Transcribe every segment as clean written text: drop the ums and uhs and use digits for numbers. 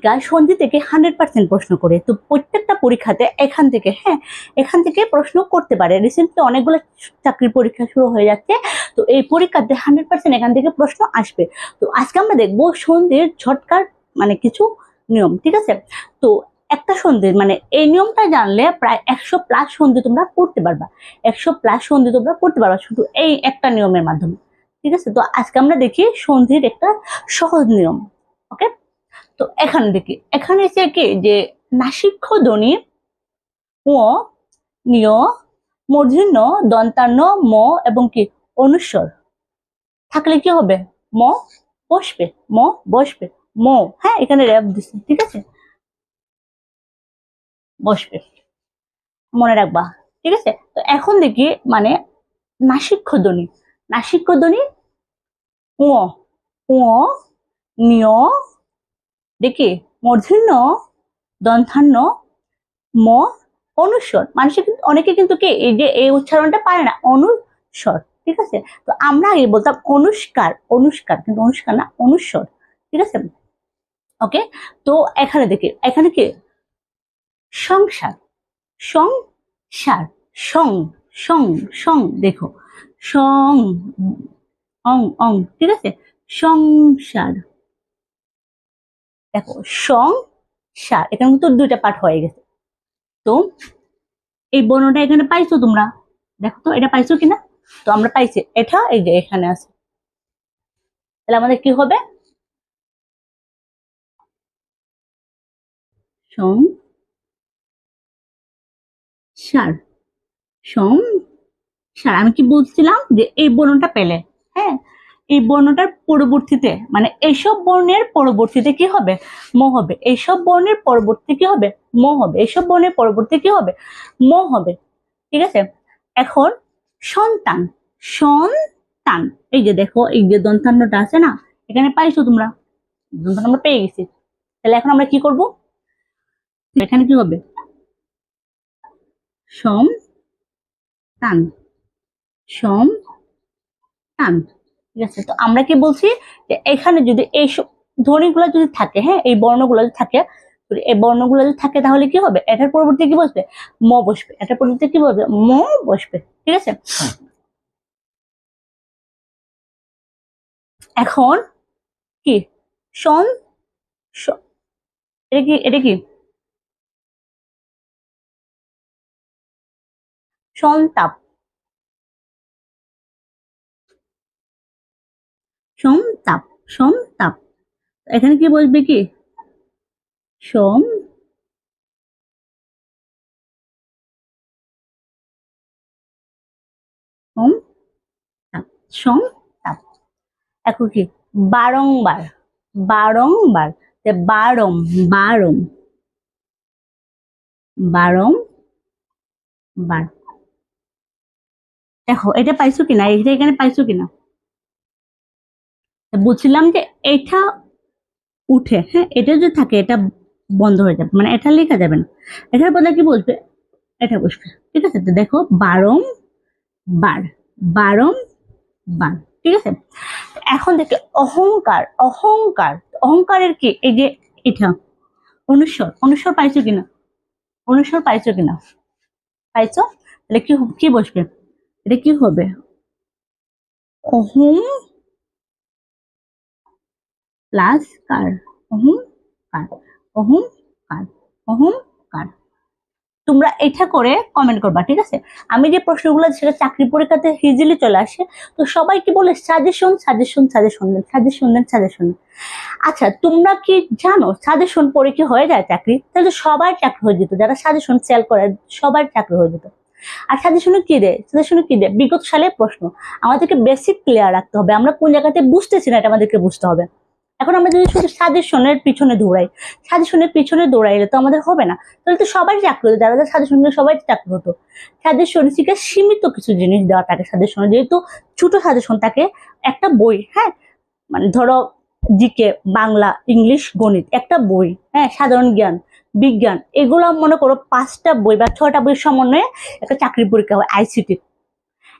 পরীক্ষা সন্ধি থেকে 100% প্রশ্ন করে। তো প্রত্যেকটা পরীক্ষাতে এখান থেকে প্রশ্ন করতে পারে। রিসেন্টলি অনেকগুলো চাকরির পরীক্ষা শুরু হয়ে যাচ্ছে, তো এই পরীক্ষাতে 100% এখান থেকে প্রশ্ন আসবে। তো আজকে আমরা দেখবো সন্ধির ঝটকার মানে কিছু নিয়ম, ঠিক আছে? তো একটা সন্ধির মানে এই নিয়মটা জানলে প্রায় 100+ সন্ধি তোমরা করতে পারবা। 100+ সন্ধি তোমরা করতে পারবা শুধু এই একটা নিয়মের মাধ্যমে, ঠিক আছে? তো আজকে আমরা দেখি সন্ধির একটা সহজ নিয়ম। ওকে, তো এখানে দেখি, এখানে এসে কি যে নাসিক্য ধ্বনি ও নিয় মূর্ধন্য দন্তান্ন ম এবং কি অনুস্বর থাকলে কি হবে? ম বসবে, ম বসবে, ম, হ্যাঁ এখানে র্যাপ দিচ্ছে, ঠিক আছে, বসবে, মনে রাখবা, ঠিক আছে? তো এখন দেখি মানে নাসিক্য ধ্বনি ও ও নিয় দেখি মূর্ধন্য দন্তান্ন ম অনুস্বর। মানুষের কিন্তু অনেকে কিন্তু কি এই যে এই উচ্চারণটা পারে না, অনুস্বর, ঠিক আছে? তো আমরা আগে বলতাম অনুষ্কার কিন্তু অনুষ্কার না, অনুস্বর, ঠিক আছে? ওকে, তো এখানে দেখি, এখানে কি সংসার, সংসার, সং সং সং, দেখো সং অং অং, ঠিক আছে, সংসার, দেখো সংসার, এখানে কিন্তু দুইটা পাঠ হয়ে গেছে। তো এই বর্ণটা এখানে পাইছো তোমরা, দেখো তো এটা পাইছো কিনা? তো আমরা পাইছি, এটা এই যে এখানে আছে, তাহলে আমাদের কি হবে? সংসার, সংসার। আমি কি বলছিলাম যে এই বর্ণটা পেলে, হ্যাঁ এই বর্ণটার পরবর্তীতে মানে এইসব বর্ণের পরবর্তীতে কি হবে? ম হবে। এইসব বর্ণের পরবর্তী কি হবে? ম হবে। এইসব বর্ণের পরবর্তী কি হবে? ম হবে, ঠিক আছে? এখন সন্তান, সন্তান, এই যে দেখো এই যে দন্তান্নটা আছে না, এখানে পাইছো তোমরা, দন্তান্ন আমরা পেয়ে গেছি। তাহলে এখন আমরা কি করব? এখানে কি হবে? সন্তান, সন্তান, ঠিক আছে? তো আমরা কি বলছি যে এখানে যদি এই ধ্বনিগুলো যদি থাকে, হ্যাঁ এই বর্ণগুলো যদি থাকে, এই বর্ণগুলো যদি থাকে তাহলে কি হবে? এটার পরবর্তী কি বসবে? ম বসবে। এটার পরবর্তী কি বসবে? ম বসবে, ঠিক আছে? এখন কি সন, এটা কি সন্তাপ, সন্তাপ, সন্তাপ, এখানে কি বসবে? কি সম, সম তাপ, সম তাপ। এখন কি বারংবার, বারংবার, বারম, বারম, বারংবার, দেখো এটা পাইছো কিনা? এটা এখানে পাইছো কিনা? বুঝছিলাম যে এটা উঠে, হ্যাঁ এটা যদি থাকে এটা বন্ধ হয়ে যাবে, মানে এটা লেখা যাবে না। এটার বদলে কি বসবে? এটা বসবে, ঠিক আছে? তো দেখো বারংবার, বারংবার, ঠিক আছে? এখন দেখে অহংকার, অহংকার, অহংকারের কি এই যে এটা অনুস্বর, অনুস্বর পাইছো কিনা? অনুস্বর পাইছো কিনা? পাইছো? তাহলে কি কি বসবে? এটা কি হবে? অহং প্লাস কার, অহংকার, অহংকার, অহংকার। তোমরা এটা করে কমেন্ট করবা, ঠিক আছে? আমি যে প্রশ্নগুলো সেটা চাকরি পরীক্ষাতে ইজিলি চলে আসে, তো সবাই কি বলে সাজেশন সাজেশন সাজেশন দেন, সাজেশন দেন, সাজেশন। আচ্ছা তোমরা কি জানো সাজেশন পড়ে কি হয়ে যায় চাকরি? তাহলে সবার চাকরি হয়ে যেত, যারা সাজেশন সেল করে সবার চাকরি হয়ে যেত। আর সাজেশনে কি দেয়? সাজেশনে কি দেয়? বিগত সালের প্রশ্ন। আমাদেরকে বেসিক ক্লিয়ার রাখতে হবে, আমরা কোন জায়গাতে বুঝতেছি না এটা আমাদেরকে বুঝতে হবে। এখন আমরা যদি শুধু সাজেশনের পিছনে দৌড়াই, সাজেশনের পিছনে দৌড়াইলে তো আমাদের হবে না। তাহলে তো সবাই চাকরি হতো, যারা সাজেশন দিলে সবাই চাকরি হতো। সাজেশন থেকে সীমিত কিছু জিনিস দেওয়া থাকে সাজেশনে, যেহেতু ছোট সাজেশন থাকে, একটা বই, হ্যাঁ মানে ধরো জিকে, বাংলা, ইংলিশ, গণিত, একটা বই, হ্যাঁ সাধারণ জ্ঞান, বিজ্ঞান, এগুলো মনে করো 5টা বই বা 6টা বইয়ের সমন্বয়ে একটা চাকরি পরীক্ষা হয় আইসিটি।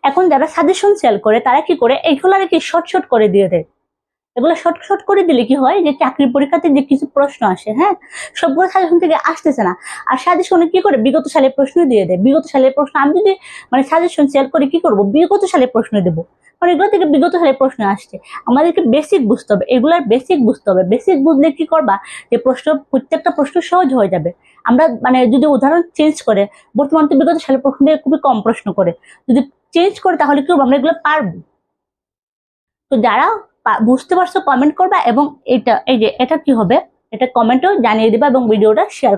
এখন যারা সাজেশন সেল করে তারা কি করে? এইগুলো আর কি শর্ট শর্ট করে দিয়ে দেয়, এগুলো শর্ট শর্ট করে দিলে কি হয়, যে চাকরি পরীক্ষাতে যে কিছু প্রশ্ন আসে, হ্যাঁ, সবগুলো সাজেশন থেকে আসতেছে না। আর সাজেশনে কি করে, বিগত সালের প্রশ্ন দিয়ে দেয়। বিগত সালের প্রশ্ন আমি যদি মানে সাজেশন শেয়ার করে কি করব, বিগত সালের প্রশ্ন দেবো, কারণ এগুলো থেকে বিগত সালের প্রশ্ন আসছে। আমাদেরকে বেসিক বুঝতে হবে, এগুলার বেসিক বুঝতে হবে। বেসিক বুঝলে কি করবা, যে প্রশ্ন, প্রত্যেকটা প্রশ্ন সহজ হয়ে যাবে। আমরা মানে যদি উদাহরণ চেঞ্জ করে, বর্তমান তো বিগত সালের প্রশ্ন থেকে খুবই কম প্রশ্ন করে, যদি চেঞ্জ করে তাহলে কি করবো, আমরা এগুলো পারবো। তো যারা বুঝতে পারছো কমেন্ট করবা, এবং এটা এই যে এটা কি হবে, এটা কমেন্টও জানিয়ে দিবা এবং ভিডিওটা শেয়ার